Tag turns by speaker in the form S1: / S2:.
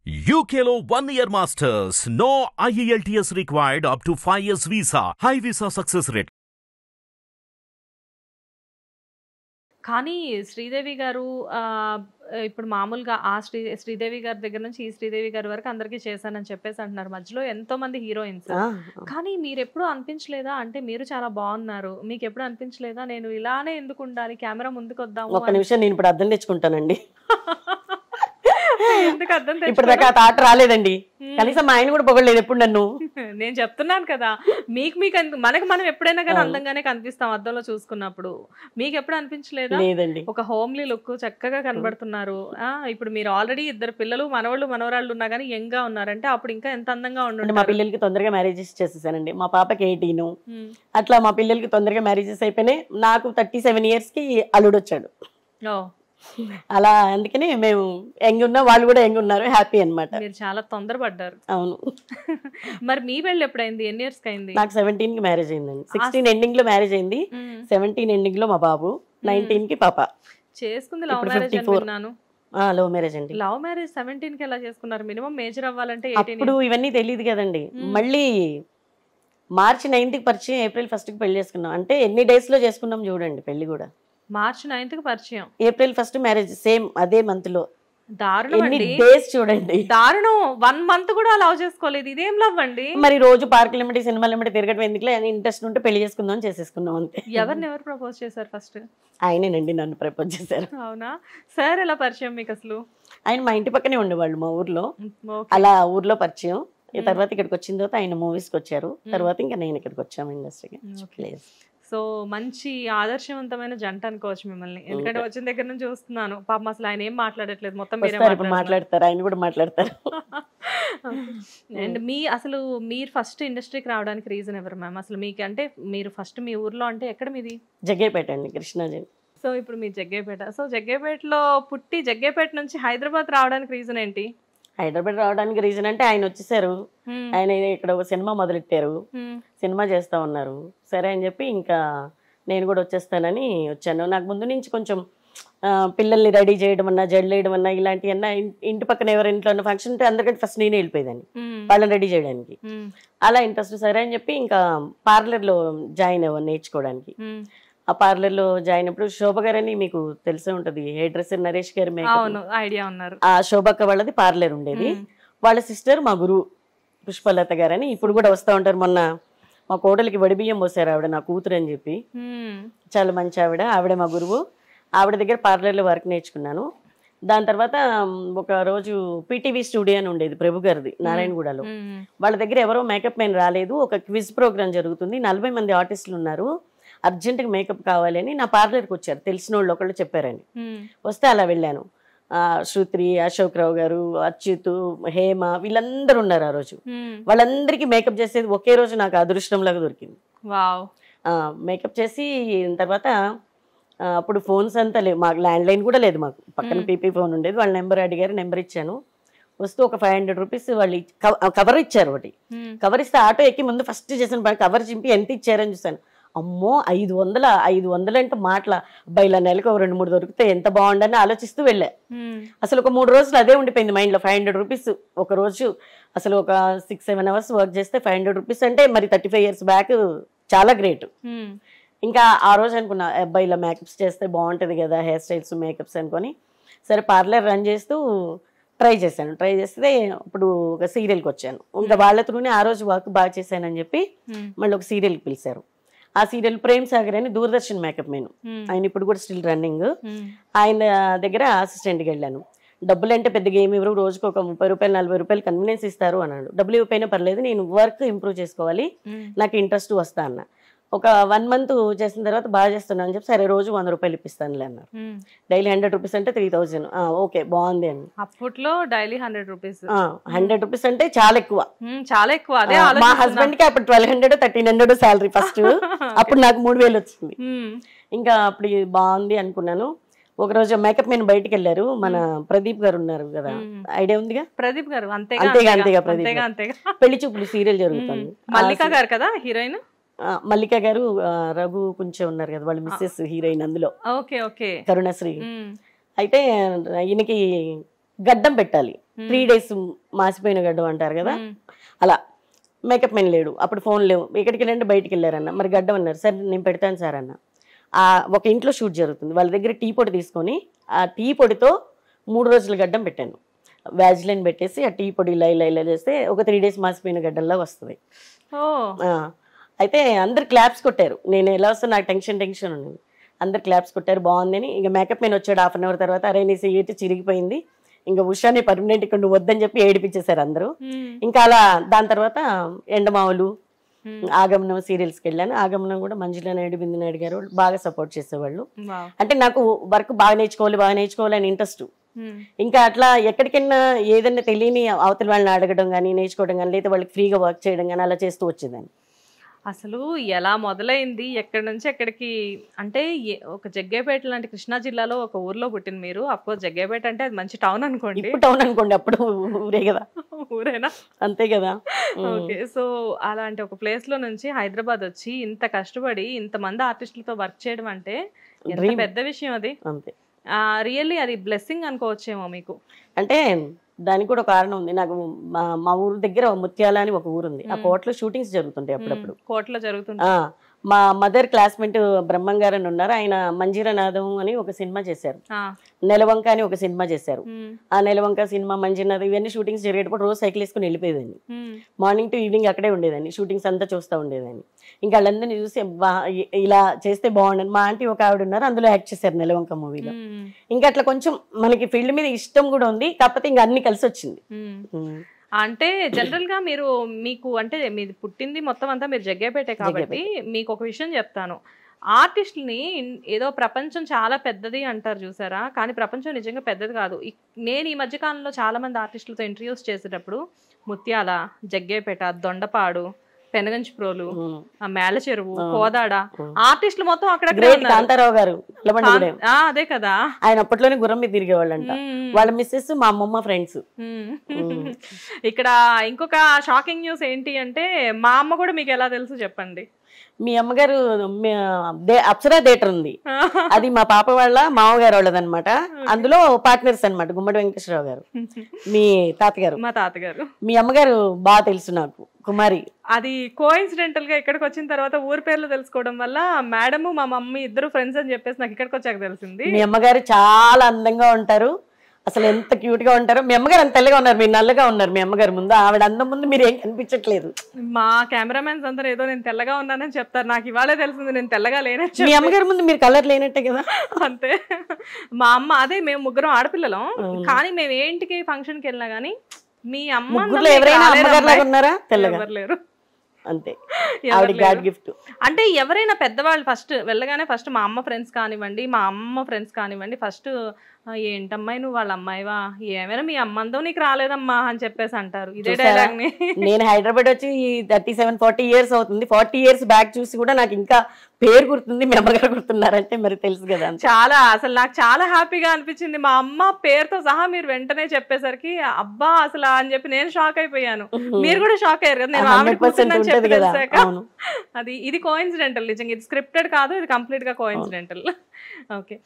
S1: UKLO 1 year masters. No IELTS required up to 5 years visa. High visa success rate.
S2: కానీ శ్రీదేవి గారు ఇప్పుడు మామూలుగా ఆ శ్రీదేవి గారి దగ్గర నుంచి ఈ శ్రీదేవి గారి వరకు అందరికీ చేశానని చెప్పేసి అంటున్నారు. మధ్యలో ఎంతో మంది హీరోయిన్స్. కానీ మీరు ఎప్పుడు అనిపించలేదా, అంటే మీరు చాలా బాగున్నారు, మీకు ఎప్పుడు అనిపించలేదా నేను ఇలానే ఎందుకు ఉండాలి, కెమెరా ముందుకు వద్దాము?
S3: ఒక నిమిషం, నేను ఇప్పుడు అర్థం తెచ్చుకుంటానండి.
S2: ఎందుకు అర్థం
S3: ఇప్పుడు దాకా ఆ థాట్ రాలేదండి. కనీసం మా ఆయన కూడా పొగలేదు ఎప్పుడు నన్ను.
S2: నేను చెప్తున్నాను కదా, మీకు మనకి మనం ఎప్పుడైనా కానీ అందంగానే కనిపిస్తాం అద్దంలో చూసుకున్నప్పుడు. మీకు ఎప్పుడు అనిపించలేదా?
S3: లేదండి.
S2: ఒక హోమ్లీ లుక్, చక్కగా కనబడుతున్నారు. ఇప్పుడు మీరు ఆల్రెడీ 2 పిల్లలు, మనవాళ్ళు మనవరాళ్ళు ఉన్నా కానీ యంగ్ గా ఉన్నారంటే అప్పుడు ఇంకా ఎంత అందంగా ఉండండి.
S3: మా పిల్లలకి తొందరగా మ్యారేజెస్ చేసేసానండి. మా పాపకి 18, అట్లా మా పిల్లలకి తొందరగా మ్యారేజెస్ అయిపోయినాయి. నాకు 37 years కి అల్లుడు వచ్చాడు. అలా అందుకని మేము యంగ్ ఉన్నా, వాళ్ళు కూడా యంగ్ ఉన్నారు, హ్యాపీ అన్నమాట.
S2: మీరు చాలా తొందరపడ్డారు.
S3: అవును.
S2: మరి మీ పెళ్ళి ఎప్పుడైంది, ఎన్ని ఇయర్స్ అయింది?
S3: నాకు 17 కి మ్యారేజ్ అయిందండి. 16 ఎండింగ్ లో మ్యారేజ్ అయింది, 17 ఎండింగ్ లో మా బాబు, 19 కి పాప.
S2: చేసుకుంది లవ్ మ్యారేజ్ అనుకున్నాను.
S3: లవ్ మ్యారేజ్ అండి.
S2: లవ్ మ్యారేజ్ 17 కి ఎలా చేసుకున్నారు? మినిమం మేజర్ అవ్వాలంటే
S3: అప్పుడు ఇవన్నీ తెలియదు కదండి. మళ్ళీ March 9th కి పరిచయం, April 1st కి పెళ్లి చేసుకున్నాం. అంటే ఎన్ని డేస్ లో చేసుకున్నాం చూడండి పెళ్లి కూడా.
S2: March 9th కి పరిచయం,
S3: April 1st మ్యారేజ్, సేమ్ అదే మంత్ లో.
S2: దారుణం అండి.
S3: డేస్ చూడండి,
S2: దారుణం. 1 month కూడా లవ్ చేసుకోలేదు. ఇదేం లవ్ అండి? మరి
S3: రోజు పార్కులు ఎమ్మటి, సినిమాలు ఎమ్మటి తిరగడం ఎందుకులే అని ఇంట్రెస్ట్ ఉంటే పెళ్లి చేసుకుందాం అని చేసేసుకున్నాం అంతే.
S2: ఎవరు ప్రపోజ్ చేశారు ఫస్ట్?
S3: ఆయనేనండి నన్ను ప్రపోజ్ చేశారు.
S2: అవునా? సార్ ఎలా పరిచయం మీకు అసలు?
S3: ఆయన మా ఇంటి పక్కనే ఉండేవాళ్ళు, మా ఊర్లో. అలా ఊర్లో పరిచయం. తర్వాత ఇక్కడికి వచ్చిన తర్వాత ఆయన మూవీస్కి వచ్చారు. తర్వాత ఇంకా నేను ఇక్కడికి వచ్చాము ఇండస్ట్రీకి.
S2: సో మంచి ఆదర్శవంతమైన జంట అనుకోవచ్చు మిమ్మల్ని. ఎందుకంటే వచ్చిన దగ్గర నుంచి చూస్తున్నాను, పాపం అసలు ఆయన ఏం మాట్లాడట్లేదు, మొత్తం మీరే
S3: మాట్లాడతారు, ఆయన కూడా మాట్లాడతారు.
S2: అండ్ మీరు ఫస్ట్ ఇండస్ట్రీకి రావడానికి రీజన్ ఎవరు మ్యామ్? అసలు మీకు అంటే మీరు ఫస్ట్ మీ ఊర్లో అంటే ఎక్కడ మీది?
S3: జగ్గేపేట అండి, కృష్ణాజీ.
S2: సో ఇప్పుడు మీ జగ్గేపేట. సో జగ్గేపేటలో పుట్టి జగ్గేపేట నుంచి హైదరాబాద్ రావడానికి రీజన్ ఏంటి?
S3: హైదరాబాద్ రావడానికి రీజన్ అంటే ఆయన వచ్చేసారు. ఆయన ఇక్కడ ఒక సినిమా మొదలెట్టారు, సినిమా చేస్తా ఉన్నారు. సరే అని చెప్పి ఇంకా నేను కూడా వచ్చేస్తానని వచ్చాను. నాకు ముందు నుంచి కొంచెం పిల్లల్ని రెడీ చేయడం అన్నా, జడ్లు వేయడం అన్నా, ఇలాంటివన్నా, ఇంటి పక్కన ఎవరి ఇంట్లో ఫంక్షన్ ఉంటే అందరికంటే ఫస్ట్ నేనే వెళ్ళిపోయేదాన్ని వాళ్ళని రెడీ చేయడానికి. అలా ఇంట్రెస్ట్. సరే అని చెప్పి ఇంకా పార్లర్లో జాయిన్ అవ్వను నేర్చుకోవడానికి. ఆ పార్లర్లో జాయిన్ అప్పుడు శోభ గారని మీకు తెలిసే ఉంటది, హెయిర్ డ్రెస్సర్ నరేష్ గారి
S2: ఐడియా ఉన్నారు.
S3: ఆ శోభక్క వాళ్ళది పార్లర్ ఉండేది. వాళ్ళ సిస్టర్ మా గురువు పుష్పలత గారని ఇప్పుడు కూడా వస్తూ ఉంటారు. మొన్న మా కోడలికి వడిబియ్యం పోసారు ఆవిడ, నా కూతురు అని చెప్పి. చాలా మంచి ఆవిడ మా గురువు. ఆవిడ దగ్గర పార్లర్లో వర్క్ నేర్చుకున్నాను. దాని తర్వాత ఒక రోజు పీటీవీ స్టూడియో అని ఉండేది ప్రభు గారిది, నారాయణగూడలో. వాళ్ళ దగ్గర ఎవరో మేకప్ మెన్ రాలేదు, ఒక క్విజ్ ప్రోగ్రామ్ జరుగుతుంది, 40 మంది ఆర్టిస్టులు ఉన్నారు, అర్జెంటుగా మేకప్ కావాలని నా పార్లర్కి వచ్చారు, తెలిసిన వాళ్ళు ఒకళ్ళు చెప్పారని. వస్తే అలా వెళ్ళాను. శృతి, అశోక్ రావు గారు, అచ్యుత్, హేమ, వీళ్ళందరూ ఉన్నారు ఆ రోజు. వాళ్ళందరికీ మేకప్ చేసేది ఒకే రోజు నాకు అదృష్టంలాగా దొరికింది. మేకప్ చేసి తర్వాత అప్పుడు ఫోన్స్ అంతా లేవు, మాకు ల్యాండ్ లైన్ కూడా లేదు, మాకు పక్కన పీపీ ఫోన్ ఉండేది. వాళ్ళ నెంబర్ అడిగారు, నెంబర్ ఇచ్చాను. వస్తూ ఒక 500 రూపీస్ వాళ్ళు కవర్ ఇచ్చారు. ఒకటి కవర్ ఇస్తే ఆటో ఎక్కి ముందు ఫస్ట్ చేసిన కవర్ చింపి ఎంత ఇచ్చారని చూసాను. అమ్మో 500 అంటే మాటల అబ్బాయి, ఇలా నెలకు 2-3 దొరికితే ఎంత బాగుండని ఆలోచిస్తూ వెళ్ళా. అసలు ఒక 3 రోజులు అదే ఉండిపోయింది మైండ్లో. 500 రూపీస్ ఒక రోజు, అసలు ఒక 6-7 hours వర్క్ చేస్తే 500 రూపీస్ అంటే మరి 35 years బ్యాక్ చాలా గ్రేట్. ఇంకా ఆ రోజు అనుకున్నా, అబ్బాయి ఇలా మేకప్స్ చేస్తే బాగుంటుంది కదా, హెయిర్ స్టైల్స్ మేకప్స్ అనుకొని సరే పార్లర్ రన్ చేస్తూ ట్రై చేశాను. ట్రై చేస్తే ఇప్పుడు ఒక సీరియల్కి వచ్చాను. ఇంకా వాళ్ళ త్రూనే ఆ రోజు వర్క్ బాగా చేశానని చెప్పి మళ్ళీ ఒక సీరియల్కి పిలిచారు. ఆ సీరియల్ ప్రేమ్ సాగర్ అని దూరదర్శన్ మేకప్ మెన్, ఆయన ఇప్పుడు కూడా స్టిల్ రన్నింగ్. ఆయన దగ్గర అసిస్టెంట్కి వెళ్ళాను. డబ్బులు అంటే పెద్దగా ఏమి ఇవ్వరు, రోజుకు ఒక 30 రూపాయలు 40 రూపాయలు కన్వీనియన్స్ ఇస్తారు అన్నాడు. డబ్బులు ఇవ్వకపోయినా పర్లేదు, నేను వర్క్ ఇంప్రూవ్ చేసుకోవాలి, నాకు ఇంట్రెస్ట్ వస్తా అన్న. ఒక 1 month చేసిన తర్వాత బాగా చేస్తున్నా అని చెప్పి సరే రోజు 100 రూపాయలు ఇప్పిస్తానులే అన్నారు. డైలీ 100 రూపీస్ అంటే 3000. ఓకే బాగుంది అని.
S2: అప్పట్లో డైలీ 100 రూపీస్,
S3: 100 రూపీస్ అంటే చాలా ఎక్కువ,
S2: చాలా ఎక్కువ. అదే
S3: మా హస్బెండ్ కి అప్పుడు 1200 1300 శాలరీ ఫస్ట్. అప్పుడు నాకు 3000 వచ్చింది. ఇంకా అప్పుడు బాగుంది అనుకున్నాను. ఒక రోజు మేకప్ మెన్ బయటకు వెళ్ళారు, మన ప్రదీప్ గారు ఉన్నారు కదా, ఐడియా ఉందిగా
S2: ప్రదీప్ గారు.
S3: అంతేగా ప్రదీప్. పెళ్లి చూపులు సీరియల్ జరుగుతుంది,
S2: మల్లిక గారు కదా హీరోయిన్.
S3: మల్లిక గారు, రఘు కొంచెం ఉన్నారు కదా, వాళ్ళు మిస్సెస్ హీరోయిన్ అందులో, కరుణశ్రీ. అయితే ఈయనకి గడ్డం పెట్టాలి, 3 days మాసిపోయిన గడ్డం అంటారు కదా అలా. మేకప్ మెన్ లేడు, అప్పుడు ఫోన్ లేవు, ఎక్కడికి వెళ్ళండి బయటికి వెళ్ళారన్న, మరి గడ్డం అన్నారు, సరే నేను పెడతాను సార్ అన్న. ఒక ఇంట్లో షూట్ జరుగుతుంది, వాళ్ళ దగ్గర టీ పొడి తీసుకొని ఆ టీ పొడితో 3 రోజుల గడ్డం పెట్టాను. వ్యాజ్లైన్ పెట్టేసి ఆ టీ పొడి ఇలా ఇలా ఇలా చేస్తే ఒక 3 days మాసిపోయిన గడ్డల్లా వస్తుంది. అయితే అందరు క్లాప్స్ కొట్టారు. నేను ఎలా వస్తే నాకు టెన్షన్ ఉంది, అందరు క్లాప్స్ కొట్టారు బాగుందని. ఇంకా మేకప్ మెన్ వచ్చాడు 1/2 hour తర్వాత, అరే నీ సీట్ చిరిగిపోయింది, ఇంకా ఉషాని పర్మనెంట్ ఇక్కడ నువ్వు వద్దని చెప్పి ఏడిపించేశారు అందరూ. ఇంకా అలా దాని తర్వాత ఎండమావులు, ఆగమనం సీరియల్స్కి వెళ్ళాను. ఆగమనం కూడా మంజుల నాయుడు, బిందు నాయుడు గారు బాగా సపోర్ట్ చేసేవాళ్ళు. అంటే నాకు వర్క్ బాగా నేర్చుకోవాలి అని ఇంట్రెస్ట్. ఇంకా అట్లా ఎక్కడికైనా ఏదైనా తెలియని అవతల వాళ్ళని అడగడం కానీ, నేర్చుకోవడం కానీ, లేదా వాళ్ళకి ఫ్రీగా వర్క్ చేయడం కానీ అలా చేస్తూ వచ్చేదాన్ని.
S2: అసలు ఎలా మొదలైంది, ఎక్కడి నుంచి ఎక్కడికి? అంటే ఒక జగ్గేపేట లాంటి కృష్ణా జిల్లాలో ఒక ఊర్లో పుట్టిన మీరు, అఫ్కోర్స్ జగ్గేపేట అంటే అది మంచి టౌన్ అనుకోండి,
S3: టౌన్ అనుకోండి, అప్పుడు ఊరే కదా.
S2: ఊరేనా?
S3: అంతే కదా.
S2: ఓకే. సో అలాంటి ఒక ప్లేస్ లో నుంచి హైదరాబాద్ వచ్చి ఇంత కష్టపడి ఇంతమంది ఆర్టిస్టులతో వర్క్ చేయడం అంటే ఎంత పెద్ద విషయం అది.
S3: అంతే,
S2: రియల్లీ అది బ్లెస్సింగ్ అనుకోవచ్చేమో మీకు.
S3: అంటే దానికి కూడా కారణం ఉంది. నాకు మా ఊరు దగ్గర ముత్యాల అని ఒక ఊరు ఉంది, ఆ కోటలో షూటింగ్స్ జరుగుతుంటాయి అప్పుడప్పుడు.
S2: కోటలో జరుగుతుంటాయి.
S3: మా మదర్ క్లాస్మేట్ బ్రహ్మం గారు అని ఉన్నారు, ఆయన మంజీరనాథం అని ఒక సినిమా చేశారు, నెలవంక అని ఒక సినిమా చేశారు. ఆ నెలవంక సినిమా, మంజీరనాథం ఇవన్నీ షూటింగ్స్ జరిగేటప్పుడు రోజు సైకిల్ వేసుకుని వెళ్ళిపోయేదాన్ని. మార్నింగ్ టు ఈవినింగ్ అక్కడే ఉండేదాన్ని, షూటింగ్స్ అంతా చూస్తూ ఉండేదాన్ని. ఇంకా వాళ్ళందరినీ చూసి ఇలా చేస్తే బాగుండని. మా ఆంటీ ఒక ఆవిడ ఉన్నారు, అందులో యాక్ట్ చేశారు నెలవంక మూవీలో. ఇంకా అట్లా కొంచెం మనకి ఫీల్డ్ మీద ఇష్టం కూడా ఉంది, కాకపోతే ఇంకా అన్ని కలిసి వచ్చింది.
S2: అంటే జనరల్ గా మీకు అంటే మీది పుట్టింది మొత్తం అంతా మీరు జగ్గేపేటే కాబట్టి మీకు ఒక విషయం చెప్తాను. ఆర్టిస్టుని ఏదో ప్రపంచం చాలా పెద్దది అంటారు చూసారా, కానీ ప్రపంచం నిజంగా పెద్దది కాదు. నేను ఈ మధ్య కాలంలో చాలా మంది ఆర్టిస్టులతో ఇంటర్వ్యూస్ చేసేటప్పుడు ముత్యాల, జగ్గేపేట, దొండపాడు, పెనగంచిప్రోలు, మేళ చెరువు, కోదాడ ఆర్టిస్టులు మొత్తం అక్కడ
S3: కాంతారావు గారు.
S2: అదే కదా,
S3: ఆయన అప్పట్లోనే గుర్రం మీద తిరిగేవాళ్ళంట. వాళ్ళ మిస్సెస్ మా అమ్మమ్మ ఫ్రెండ్స్.
S2: ఇక్కడ ఇంకొక షాకింగ్ న్యూస్ ఏంటి అంటే, మా అమ్మ కూడా మీకు ఎలా తెలుసు చెప్పండి?
S3: మీ అమ్మగారు అప్సరా థియేటర్ ఉంది, అది మా పాప వాళ్ళ మామగారు వాళ్ళదనమాట. అందులో పార్ట్నర్స్ అనమాట గుమ్మడి వెంకటేశ్వరరావు గారు, మీ తాతగారు.
S2: మా తాతగారు.
S3: మీ అమ్మగారు బాగా తెలుసు నాకు, కుమారి.
S2: అది కోఇన్సిడెంటల్ గా ఇక్కడికి వచ్చిన తర్వాత ఊరి పేర్లు తెలుసుకోవడం వల్ల మేడము మా మమ్మీ ఇద్దరు ఫ్రెండ్స్ అని చెప్పేసి నాకు ఇక్కడికి వచ్చాక తెలిసింది.
S3: మీ అమ్మగారు చాలా అందంగా ఉంటారు, అసలు ఎంత క్యూట్ గా ఉంటారో. మీ అమ్మగారు అంత తెల్లగా ఉన్నారు, మీరు నల్లగా ఉన్నారు. మీ అమ్మగారు ముందు, ఆవిడ అందం ముందు మీరు ఏం కనిపించట్లేదు.
S2: మా కెమెరామెన్స్ అందరూ ఏదో నేను తెల్లగా ఉన్నానని చెప్తారు, నాకు ఇవాళే తెలిసింది నేను తెల్లగా లేనట్టు.
S3: మీ అమ్మగారి ముందు మీరు కలర్ లేనట్టే కదా.
S2: అంతే. మా అమ్మ, అదే మేము ముగ్గురం ఆడపిల్లలం, కానీ మేము ఏంటికి ఫంక్షన్ కి వెళ్ళినా గానీ మీ అమ్మ
S3: ఎవరైనా అమ్మగారు ఉన్నారా? తెల్లగా లేరు, అంతే.
S2: అంటే ఎవరైనా పెద్దవాళ్ళు ఫస్ట్ వెళ్ళగానే ఫస్ట్ మా అమ్మ ఫ్రెండ్స్ కానివ్వండి, మా అమ్మ ఫ్రెండ్స్ కానివ్వండి, ఫస్ట్ ఏంటమ్మాయి నువ్వు వాళ్ళ అమ్మాయివా, ఏమైనా మీ అమ్మందో నీకు రాలేదమ్మా అని చెప్పేసి అంటారు. ఇదే డైలాగ్ ని
S3: నేను హైదరాబాద్ వచ్చి 37-40 years అవుతుంది. 40 years బ్యాక్ చూసి కూడా నాకు ఇంకా పేరు గుర్తుంది, మీ అమ్మగారు గుర్తున్నారంటే మరి తెలుసు కదా.
S2: చాలా, అసలు నాకు చాలా హ్యాపీగా అనిపించింది. మా అమ్మ పేరుతో సహా మీరు వెంటనే చెప్పేసరికి అబ్బా అసలు అని చెప్పి నేను షాక్ అయిపోయాను. మీరు కూడా షాక్ అయ్యారు కదా, నేను ఆవిడ కూర్చున్నాను చెప్పి తెలిసాక. అది ఇది కోఇన్సిడెంటల్, నిజంగా ఇది స్క్రిప్టెడ్ కాదు, ఇది కంప్లీట్ గా కోఇన్సిడెంటల్. ఓకే.